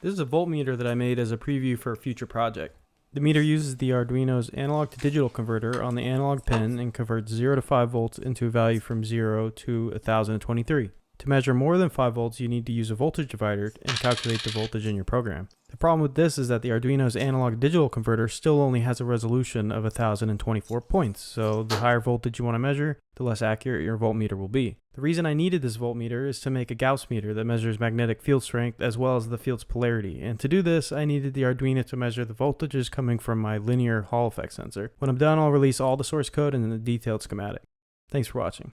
This is a voltmeter that I made as a preview for a future project. The meter uses the Arduino's analog to digital converter on the analog pin and converts 0 to 5 volts into a value from 0 to 1023. To measure more than 5 volts, you need to use a voltage divider and calculate the voltage in your program. The problem with this is that the Arduino's analog digital converter still only has a resolution of 1024 points, so the higher voltage you want to measure, the less accurate your voltmeter will be. The reason I needed this voltmeter is to make a Gauss meter that measures magnetic field strength as well as the field's polarity, and to do this I needed the Arduino to measure the voltages coming from my linear Hall effect sensor. When I'm done, I'll release all the source code and the detailed schematic. Thanks for watching.